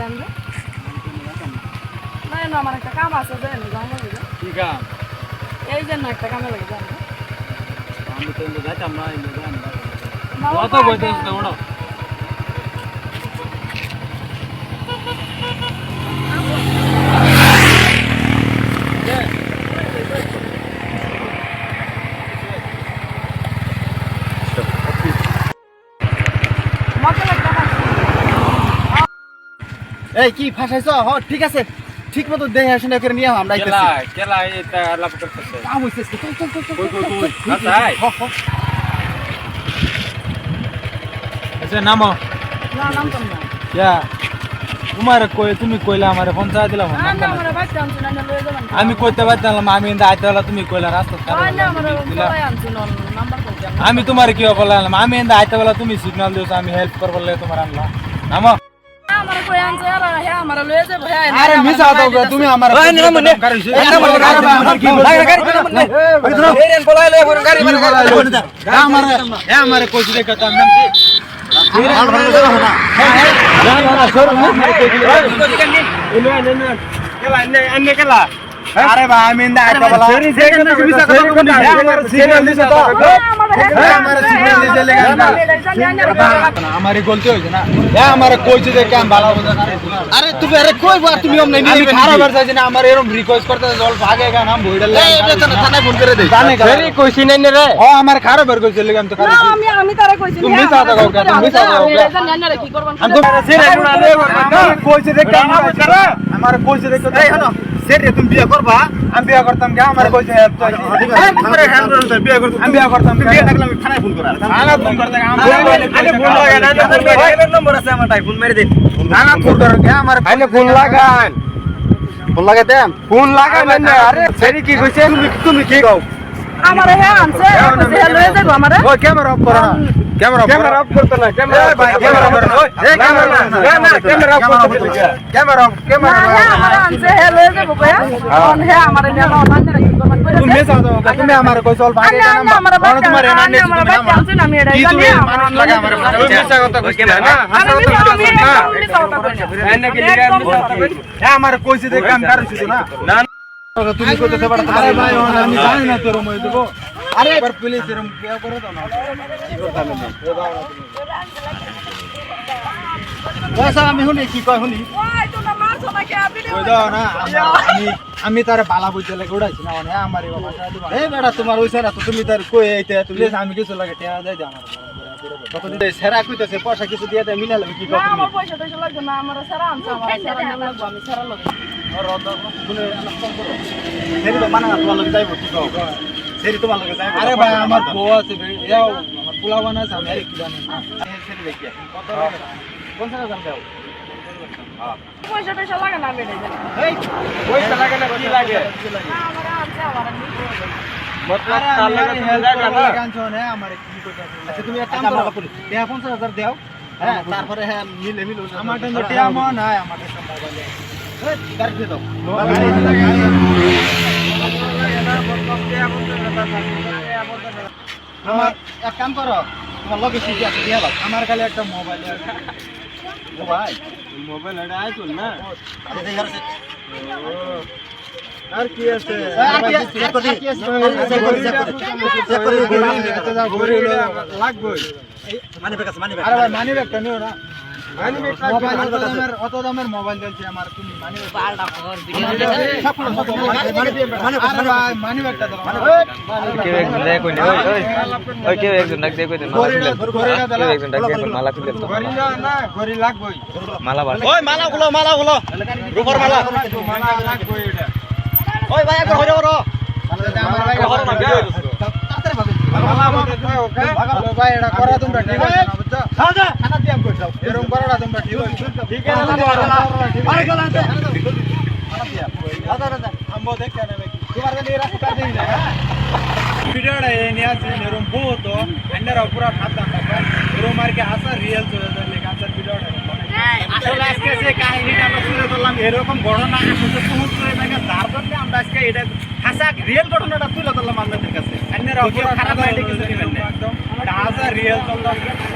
যান যে না আমার একটা কাম আছে যে কি কাম? এই জন্য একটা কামে লাগে যান আমি তো যাইতাম না না কত বইতেছ না ওনো এই কি ফাঁসাইছো? হ ঠিক আছে, ঠিক মতো দেখে শুনে করে নিয়ে আমরা কেলা আইতেছি। কেলা এটা লাভ করতেছে কাম হইছে, চল চল চল চল। কই কই কই আচ্ছা আচ্ছা নামো না নাম তো না ইয়া তোমার কই তুমি কইলা আমারে পঞ্চায়েত দিলাম না না আমার বাচ্চা আনছি না লয়ে যাবেন আমি কইতে পারতাম আমি ইন্দা আইতে হলা তুমি কইলা রাস্তা না আমার বলাই আনছি নাম্বার কইতাম আমি তোমার কি বললাম আমি ইন্দা আইতে হলা তুমি সিগন্যাল দিওছ আমি হেল্প করব লাগে তোমার আনলা নামো আমার কই আনছে আর হে আমার লয়ে যাব হে আরে মিছা দাও গো, তুমি আমার ওই না মনে আমার কি বল এই রেন বলাই লয়ে গাড়ি আমার কইছি রে কথা আমি আরে ভাই আমি ইন্দা আইতে বলা আমারে গলতি হইছে না আমারে কইছে যে কাম ভালো হবে না। আরে তুমি আরে কইবা তুমি অমনে নিয়ে আমি খারাপ আর চাইছি না আমার এরকম রিকোয়েস্ট করতে জল ভাগে গান আম বইডা লাগে এই এটা তো থানায় ফোন করে দেই ফেরি কইছি নাই রে ও আমার খারাপ আর কইছে লাগে আমি তো না আমি তারে কইছি তুমি মিছা দাও গো, তুমি মিছা দাও গো। জানারে কি করবেন আমি তো সেরে গুণা রে আমার কইছে যে কাম করে আমার কইছে যে এই হলো সেরে তুমি বিয়ে করবা আমি বিয়ে করতাম কে আমার কইছে ঠিক আছে তোমারে হ্যান্ড করতে বিয়ে করতাম আমি বিয়ে করতাম বিয়ে থাকলে আমি থানায় ফোন করা থানায় ফোন করতে আমি ফোন লাগা না তো নম্বর আছে আমার তাই ফোন মেরে দিন থানায় ফোন করো কে আমার আইনে ফোন লাগান ফোন লাগাতে ফোন লাগান না আরে সেরি কি কইছে তুমি কি কও আমার হে আনছে হে লয়ে যাব আমারে ও ক্যামেরা অফ করো না ক্যামেরা অফ করতে না ক্যামেরা ভাই ক্যামেরা অফ করো এই ক্যামেরা না ক্যামেরা অফ করতে ক্যামেরা অফ আমার আনছে হে লয়ে যাব কয়া কোন হে আমারে নিয়ে না জানারে কি করবেন তুমি মেসা দাও তুমি আমার কই চল ভাগে না আমার বাচ্চা তোমার এনা নেই আমার বাচ্চা আনছে না আমি এটা কি তুমি জানি মানুষ লাগা আমার তুমি মেসা কথা কইছ না আমি মিছা কথা কই না এনে কি লিগা মিসা কথা কই এ আমার কইছে যে কাম করিস না না তুমি কইতে পারো আরে ভাই আমি জানি না তোর মই দেব আরে একবার পুলিশ এরকম কি করে দাও না কি করতে হবে বস আমি শুনি কি কয় শুনি ওই তো না মারছো নাকি আপনি কই দাও না আমি তার বালা বুঝতে লাগে উড়াইছি না মানে আমারই বাবা এই বেটা তোমার হইছে না তো তুমি তার কই এইতে তুমি আমি কিছু লাগে টেয়া দেই দাও আমার তখন সেরা কইতেছে পয়সা কিছু দিয়ে দেয় মিলা লাগে কি না কর আমার পয়সা টয়সা লাগবে না আমার সারা আনছে আমার সারা নিয়ে লাগবে আমি সারা লাগবে সেরি তো মানা তোমার লগে যাইবো কি কও সেরি তোমার লগে যাইবো আরে ভাই আমার বউ আছে যাও আমার পোলা বানাস আমি আর কি জানি সেরি দেখি কত লাগে 50,000 দাও পয়সা টয়সা লাগে না আমি এটা জানি এই পয়সা লাগে না কি লাগে না আমার আনছে আমার মতলব তার লাগে তুমি যাইবা না গানছো না আমারে কি কইতা আচ্ছা তুমি এক কাম করো 50,000 দাও হ্যাঁ তারপরে হ্যাঁ মিলে আমার তো টিয়া মন নাই আমার কাছে মোবাইল এই গাড়ি দিয়ে দাও আমার এক কাম করো তোমার লগে কি আছে দিয়া দাও আমার কাছে একটা মোবাইল আছে ও ভাই মোবাইল এটা আইছো না আর কি আছে লাগবে আরে ভাই মানি ব্যাগটা নিও না অত দামের মোবাইল দিয়েছে আমার তুমি মানি ব্যাগটা দাও কেউ একজন দেখ কই না ওই কেউ একজন ডাক দেখ কই না কেউ একজন ডাক দেখ মালা খুলে তো গরি লাগবে মালা বাস ওই মালাগুলো রূপর মালা লাগবে এটা ওই ভাই একবার হইরে বড় আমার ভাই হরো না তাড়াতাড়ি ভালো ভাই এটা করা তোমরা ঠিক আছে না বুঝছো সাদা খানা দিয়াম কই দাও এরকম করো না তোমরা ঠিক আছে ঠিক আছে আরে গলাতে খানা দিয়া দাদা দাদা আমবো দেখতে না তোমার কাছে এই রাস্তা দেই না ভিডিওটা নিয়ে আসি এরকম বহুত আন্ডার পুরো খাতা খাতা এরকম আর কি আসা রিয়েল চলে যায় লেখা আছে ভিডিওটা আসলে আজকে যে কাহিনীটা আমরা তুলে ধরলাম এরকম ঘটনা আসলে বহুত করে থাকে যার জন্য আমরা আজকে এটা হাসা রিয়েল ঘটনাটা তুলে ধরলাম আপনাদের কাছে অন্যরা খারাপ আইডিয়া কিছু নেবেন না একদম এটা হাসা রিয়েল চলতে